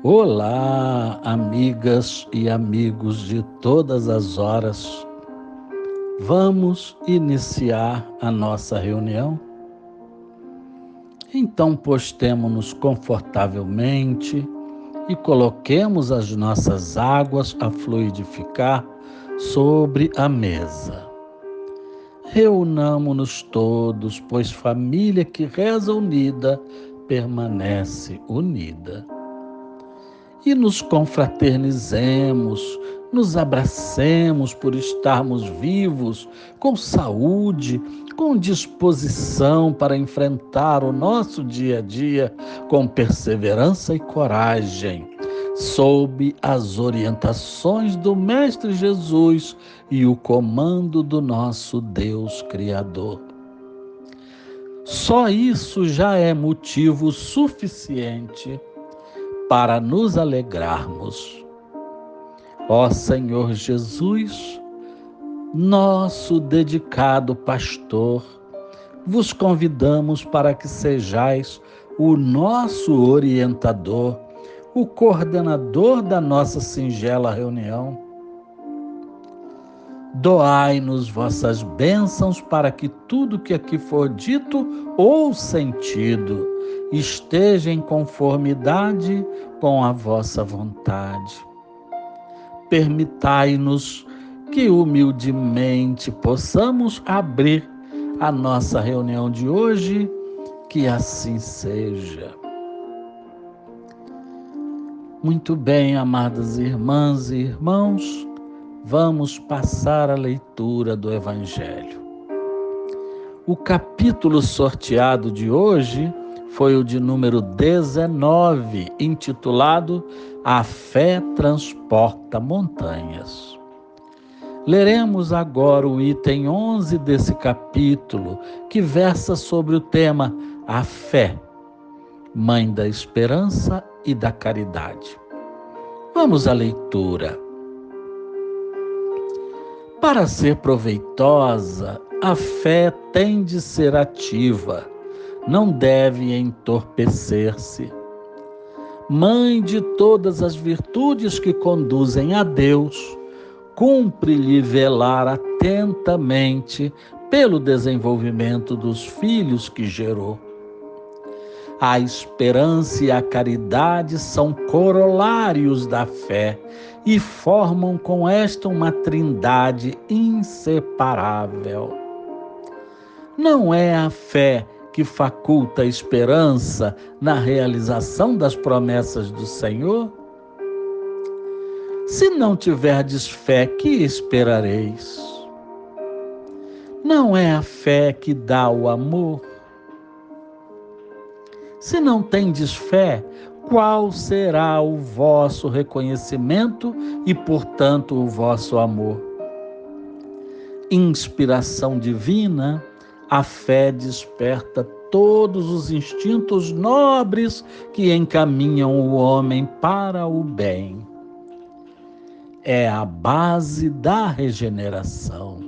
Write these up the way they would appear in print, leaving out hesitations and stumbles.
Olá, amigas e amigos de todas as horas. Vamos iniciar a nossa reunião? Então, postemo-nos confortavelmente e coloquemos as nossas águas a fluidificar sobre a mesa. Reunamo-nos todos, pois família que reza unida permanece unida. E nos confraternizemos, nos abracemos por estarmos vivos, com saúde, com disposição para enfrentar o nosso dia a dia com perseverança e coragem, sob as orientações do Mestre Jesus e o comando do nosso Deus Criador. Só isso já é motivo suficiente para nos alegrarmos. Ó Senhor Jesus, nosso dedicado pastor, vos convidamos para que sejais o nosso orientador, o coordenador da nossa singela reunião. Doai-nos vossas bênçãos para que tudo que aqui for dito ou sentido esteja em conformidade com a vossa vontade. Permitai-nos que humildemente possamos abrir a nossa reunião de hoje, que assim seja. Muito bem, amadas irmãs e irmãos, vamos passar a leitura do Evangelho. O capítulo sorteado de hoje foi o de número 19, intitulado A Fé Transporta Montanhas. Leremos agora o item 11 desse capítulo, que versa sobre o tema A Fé, Mãe da Esperança e da Caridade. Vamos à leitura. Para ser proveitosa, a fé tem de ser ativa, não deve entorpecer-se. Mãe de todas as virtudes que conduzem a Deus, cumpre-lhe velar atentamente pelo desenvolvimento dos filhos que gerou. A esperança e a caridade são corolários da fé e formam com esta uma trindade inseparável. Não é a fé que faculta a esperança na realização das promessas do Senhor? Se não tiverdes fé, que esperareis? Não é a fé que dá o amor? Se não tendes fé, qual será o vosso reconhecimento e, portanto, o vosso amor? Inspiração divina, a fé desperta todos os instintos nobres que encaminham o homem para o bem. É a base da regeneração.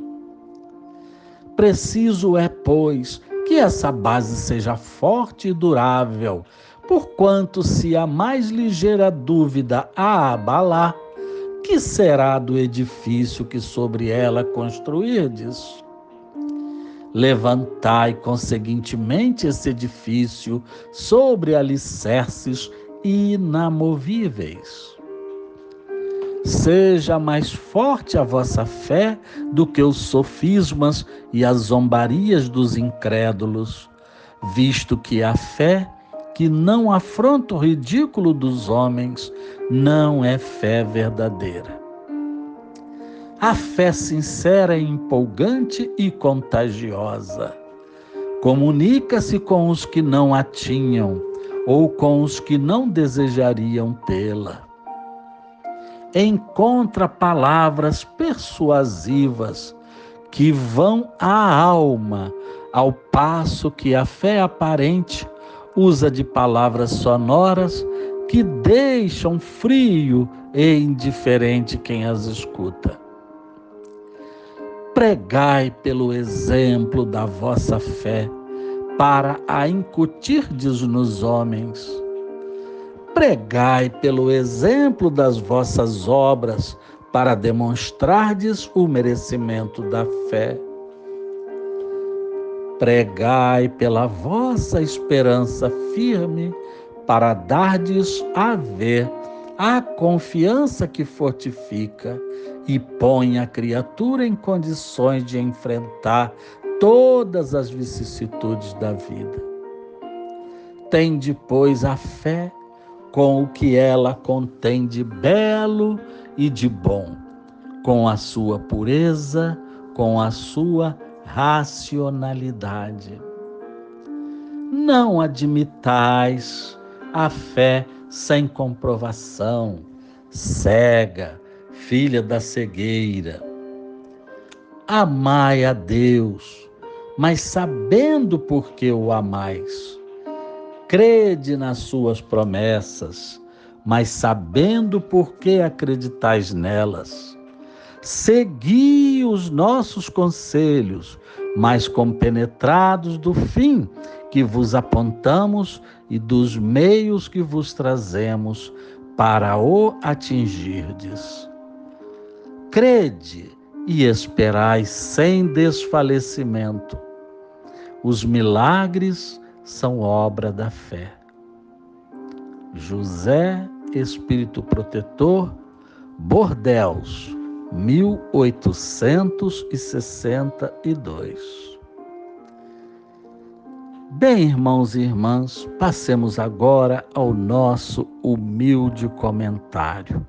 Preciso é, pois, que essa base seja forte e durável, porquanto se a mais ligeira dúvida a abalar, que será do edifício que sobre ela construirdes? Levantai, conseguintemente, esse edifício sobre alicerces inamovíveis. Seja mais forte a vossa fé do que os sofismas e as zombarias dos incrédulos, visto que a fé que não afronta o ridículo dos homens não é fé verdadeira. A fé sincera é empolgante e contagiosa. Comunica-se com os que não a tinham ou com os que não desejariam tê-la. Encontra palavras persuasivas que vão à alma, ao passo que a fé aparente usa de palavras sonoras que deixam frio e indiferente quem as escuta. Pregai pelo exemplo da vossa fé para a incutirdes nos homens. Pregai pelo exemplo das vossas obras, para demonstrardes o merecimento da fé. Pregai pela vossa esperança firme, para dardes a ver a confiança que fortifica e põe a criatura em condições de enfrentar todas as vicissitudes da vida. Tende, pois, a fé com o que ela contém de belo e de bom, com a sua pureza, com a sua racionalidade. Não admitais a fé sem comprovação, cega, filha da cegueira. Amai a Deus, mas sabendo por que o amais. Crede nas suas promessas, mas sabendo por que acreditais nelas. Segui os nossos conselhos, mas compenetrados do fim que vos apontamos e dos meios que vos trazemos para o atingirdes. Crede e esperai sem desfalecimento. Os milagres são obra da fé. José Espírito Protetor, Bordeus, 1862. Bem, irmãos e irmãs, passemos agora ao nosso humilde comentário.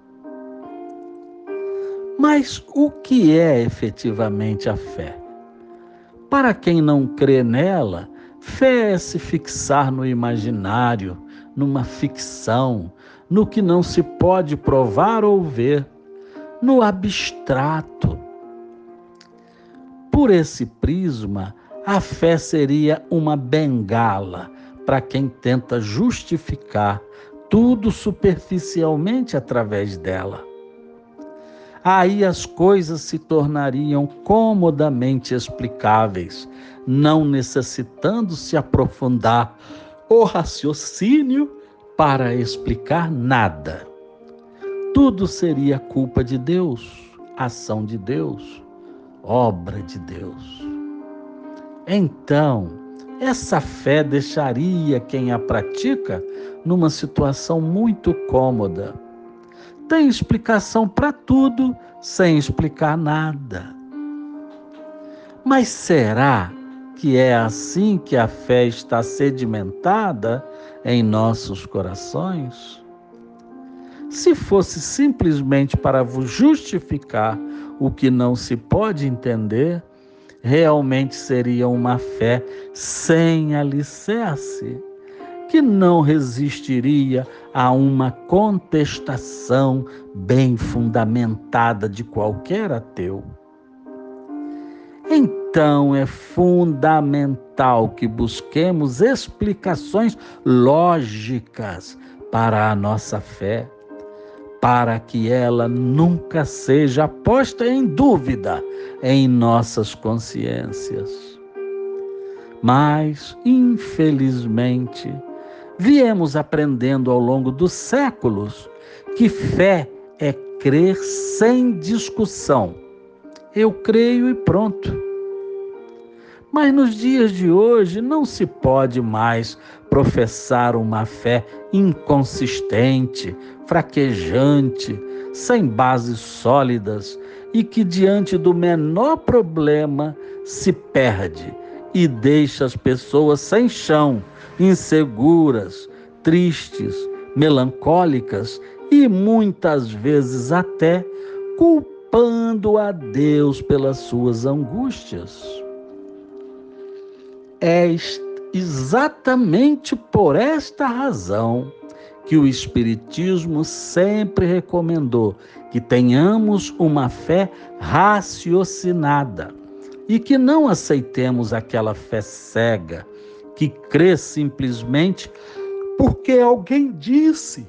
Mas o que é efetivamente a fé? Para quem não crê nela, fé é se fixar no imaginário, numa ficção, no que não se pode provar ou ver, no abstrato. Por esse prisma, a fé seria uma bengala para quem tenta justificar tudo superficialmente através dela. Aí as coisas se tornariam comodamente explicáveis, não necessitando se aprofundar o raciocínio para explicar nada. Tudo seria culpa de Deus, ação de Deus, obra de Deus. Então, essa fé deixaria quem a pratica numa situação muito cômoda. Tem explicação para tudo, sem explicar nada. Mas será que é assim que a fé está sedimentada em nossos corações? Se fosse simplesmente para vos justificar o que não se pode entender, realmente seria uma fé sem alicerce, que não resistiria a uma contestação bem fundamentada de qualquer ateu. Então é fundamental que busquemos explicações lógicas para a nossa fé, para que ela nunca seja posta em dúvida em nossas consciências. Mas, infelizmente, viemos aprendendo ao longo dos séculos que fé é crer sem discussão. Eu creio e pronto. Mas nos dias de hoje não se pode mais professar uma fé inconsistente, fraquejante, sem bases sólidas e que diante do menor problema se perde e deixa as pessoas sem chão, inseguras, tristes, melancólicas e muitas vezes até culpando a Deus pelas suas angústias. É exatamente por esta razão que o Espiritismo sempre recomendou que tenhamos uma fé raciocinada e que não aceitemos aquela fé cega que crê simplesmente porque alguém disse.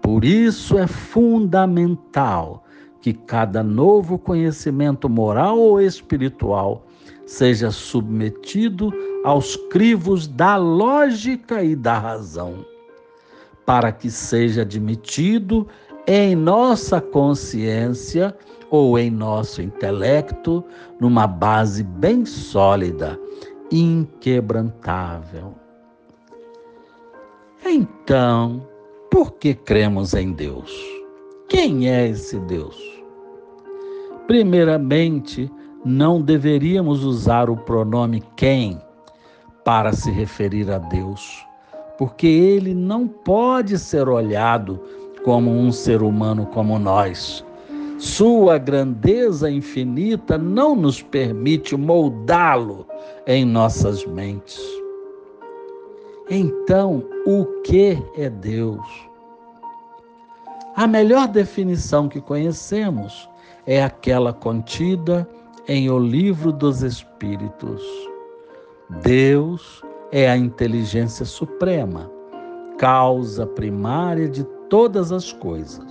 Por isso é fundamental que cada novo conhecimento moral ou espiritual seja submetido aos crivos da lógica e da razão. para que seja admitido em nossa consciência ou em nosso intelecto, numa base bem sólida, inquebrantável. Então, por que cremos em Deus? Quem é esse Deus? Primeiramente, não deveríamos usar o pronome quem para se referir a Deus, porque ele não pode ser olhado como um ser humano como nós. Sua grandeza infinita não nos permite moldá-lo em nossas mentes. Então, o que é Deus? A melhor definição que conhecemos é aquela contida em O Livro dos Espíritos. Deus é a inteligência suprema, causa primária de todas as coisas.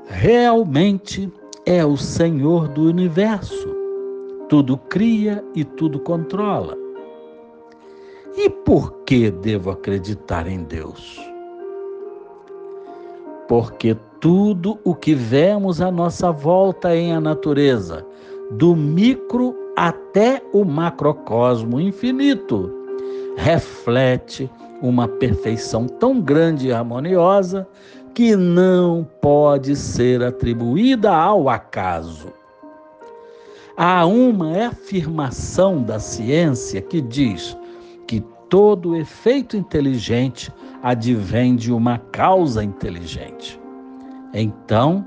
Realmente é o Senhor do universo. Tudo cria e tudo controla. E por que devo acreditar em Deus? Porque tudo o que vemos à nossa volta em a natureza, do micro até o macrocosmo infinito, reflete uma perfeição tão grande e harmoniosa que não pode ser atribuída ao acaso. Há uma afirmação da ciência que diz que todo efeito inteligente advém de uma causa inteligente. Então,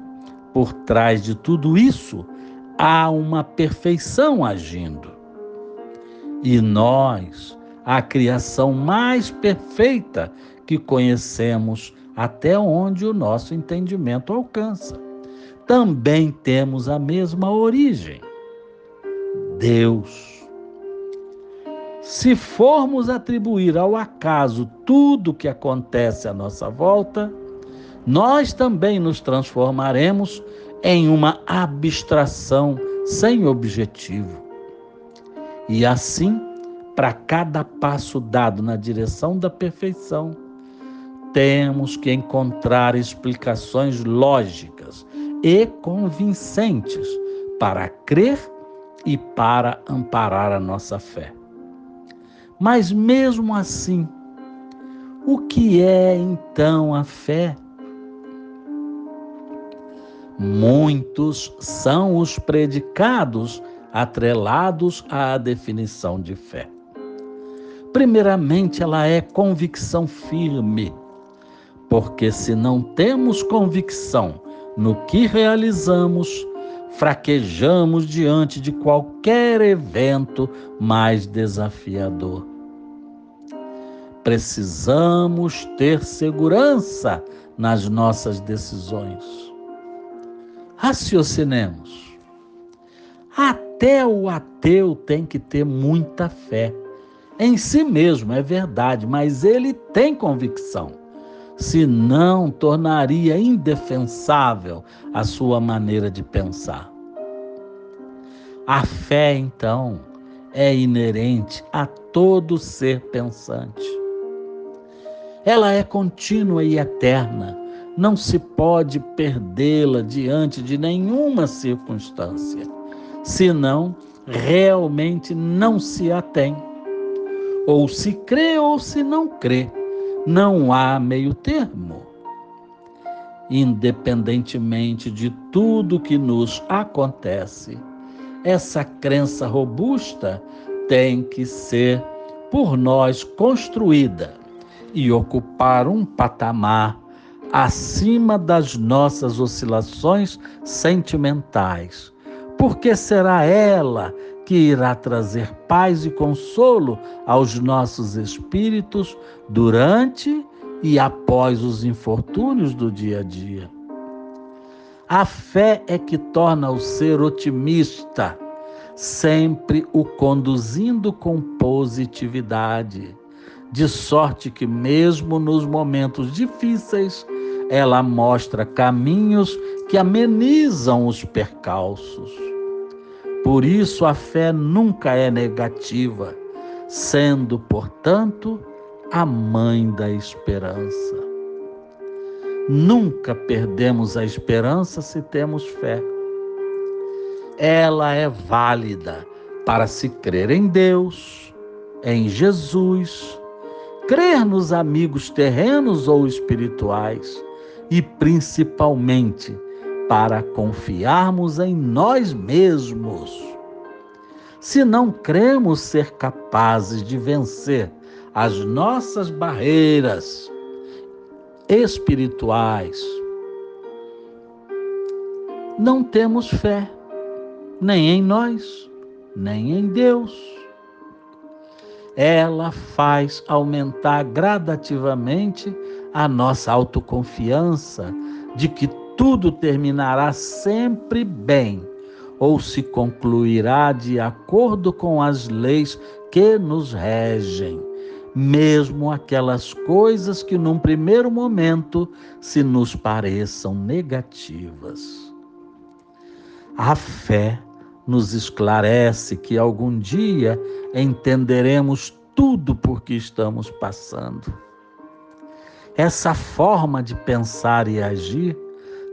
por trás de tudo isso, há uma perfeição agindo. E nós, a criação mais perfeita que conhecemos até onde o nosso entendimento alcança, também temos a mesma origem: Deus. Se formos atribuir ao acaso tudo o que acontece à nossa volta, nós também nos transformaremos em uma abstração sem objetivo. E assim, para cada passo dado na direção da perfeição, temos que encontrar explicações lógicas e convincentes para crer e para amparar a nossa fé. Mas mesmo assim, o que é então a fé? Muitos são os predicados atrelados à definição de fé. Primeiramente, ela é convicção firme, porque se não temos convicção no que realizamos, fraquejamos diante de qualquer evento mais desafiador. Precisamos ter segurança nas nossas decisões. Raciocinemos. Até o ateu tem que ter muita fé em si mesmo, é verdade, mas ele tem convicção. Senão, tornaria indefensável a sua maneira de pensar. A fé, então, é inerente a todo ser pensante. Ela é contínua e eterna, não se pode perdê-la diante de nenhuma circunstância, senão realmente não se a tem. Ou se crê ou se não crê. Não há meio termo. Independentemente de tudo que nos acontece, essa crença robusta tem que ser por nós construída e ocupar um patamar acima das nossas oscilações sentimentais, porque será ela que irá trazer paz e consolo aos nossos espíritos durante e após os infortúnios do dia a dia. A fé é que torna o ser otimista, sempre o conduzindo com positividade, de sorte que mesmo nos momentos difíceis, ela mostra caminhos que amenizam os percalços. Por isso, a fé nunca é negativa, sendo, portanto, a mãe da esperança. Nunca perdemos a esperança se temos fé. Ela é válida para se crer em Deus, em Jesus, crer nos amigos terrenos ou espirituais e principalmente para confiarmos em nós mesmos. Se não cremos ser capazes de vencer as nossas barreiras espirituais, não temos fé, nem em nós, nem em Deus. Ela faz aumentar gradativamente a nossa autoconfiança de que tudo terminará sempre bem ou se concluirá de acordo com as leis que nos regem, mesmo aquelas coisas que num primeiro momento se nos pareçam negativas. A fé nos esclarece que algum dia entenderemos tudo por que estamos passando. Essa forma de pensar e agir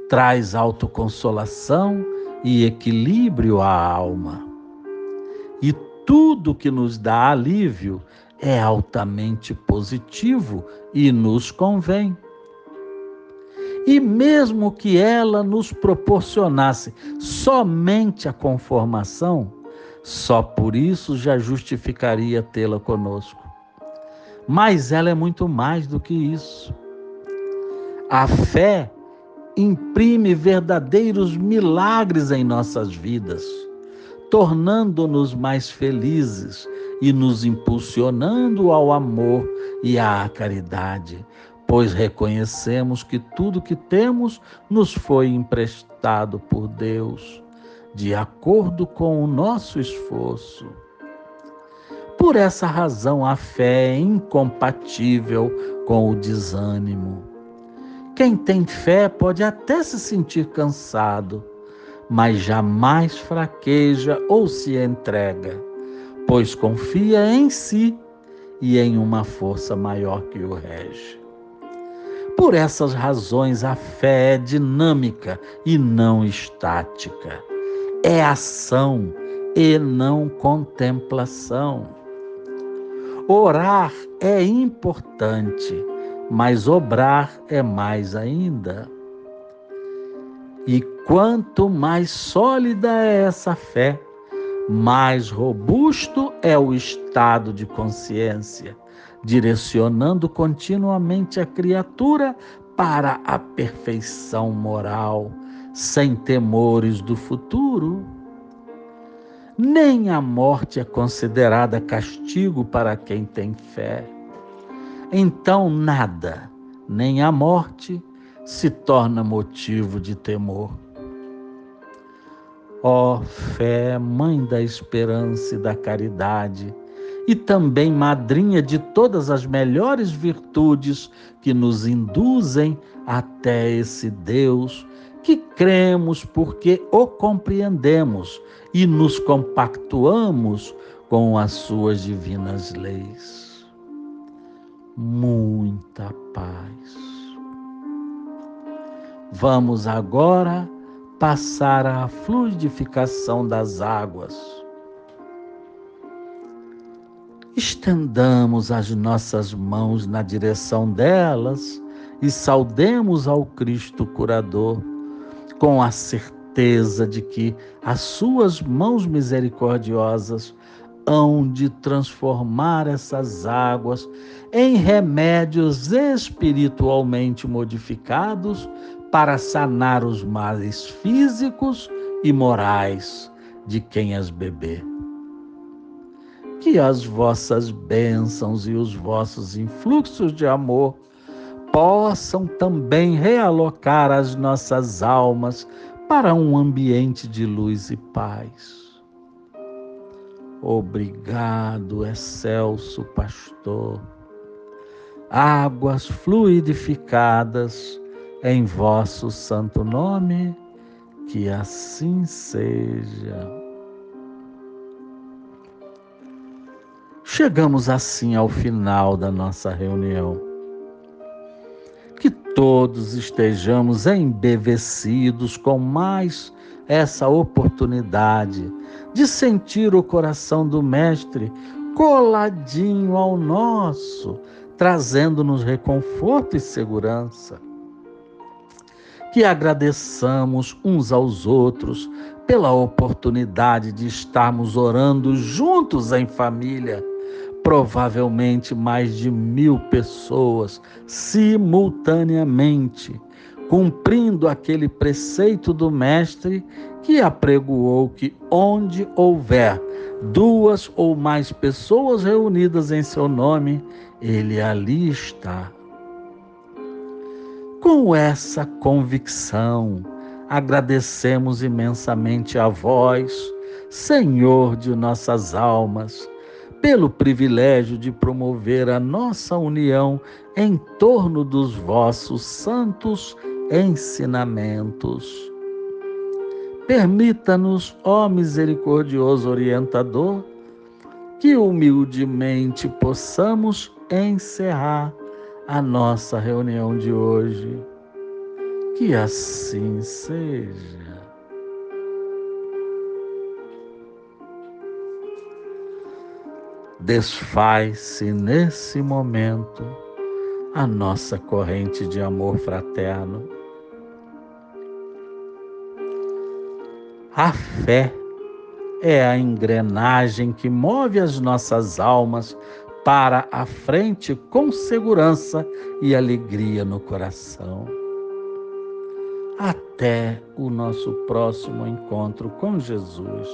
traz autoconsolação e equilíbrio à alma. E tudo que nos dá alívio é altamente positivo e nos convém. E mesmo que ela nos proporcionasse somente a conformação, só por isso já justificaria tê-la conosco. Mas ela é muito mais do que isso. A fé imprime verdadeiros milagres em nossas vidas, tornando-nos mais felizes e nos impulsionando ao amor e à caridade, pois reconhecemos que tudo que temos nos foi emprestado por Deus, de acordo com o nosso esforço. Por essa razão, a fé é incompatível com o desânimo. Quem tem fé pode até se sentir cansado, mas jamais fraqueja ou se entrega, pois confia em si e em uma força maior que o rege. Por essas razões, a fé é dinâmica e não estática. É ação e não contemplação. Orar é importante, mas obrar é mais ainda. E quanto mais sólida é essa fé, mais robusto é o estado de consciência, direcionando continuamente a criatura para a perfeição moral, sem temores do futuro. Nem a morte é considerada castigo para quem tem fé. Então nada, nem a morte, se torna motivo de temor. Ó fé, mãe da esperança e da caridade, e também madrinha de todas as melhores virtudes que nos induzem até esse Deus que cremos porque o compreendemos e nos compactuamos com as suas divinas leis. Muita paz. Vamos agora passar à fluidificação das águas. Estendamos as nossas mãos na direção delas e saudemos ao Cristo curador, com a certeza de que as suas mãos misericordiosas hão de transformar essas águas em remédios espiritualmente modificados para sanar os males físicos e morais de quem as beber. Que as vossas bênçãos e os vossos influxos de amor possam também realocar as nossas almas para um ambiente de luz e paz. Obrigado, excelso pastor. Águas fluidificadas em vosso santo nome, que assim seja. Chegamos assim ao final da nossa reunião. Que todos estejamos embevecidos com mais essa oportunidade de sentir o coração do Mestre coladinho ao nosso, trazendo-nos reconforto e segurança. Que agradeçamos uns aos outros pela oportunidade de estarmos orando juntos em família. Provavelmente mais de 1000 pessoas simultaneamente, cumprindo aquele preceito do Mestre que apregoou que onde houver 2 ou mais pessoas reunidas em seu nome, ele ali está. Com essa convicção, agradecemos imensamente a vós, Senhor de nossas almas, pelo privilégio de promover a nossa união em torno dos vossos santos ensinamentos. Permita-nos, ó misericordioso orientador, que humildemente possamos encerrar a nossa reunião de hoje. Que assim seja. Desfaz-se nesse momento a nossa corrente de amor fraterno. A fé é a engrenagem que move as nossas almas para a frente com segurança e alegria no coração. Até o nosso próximo encontro com Jesus.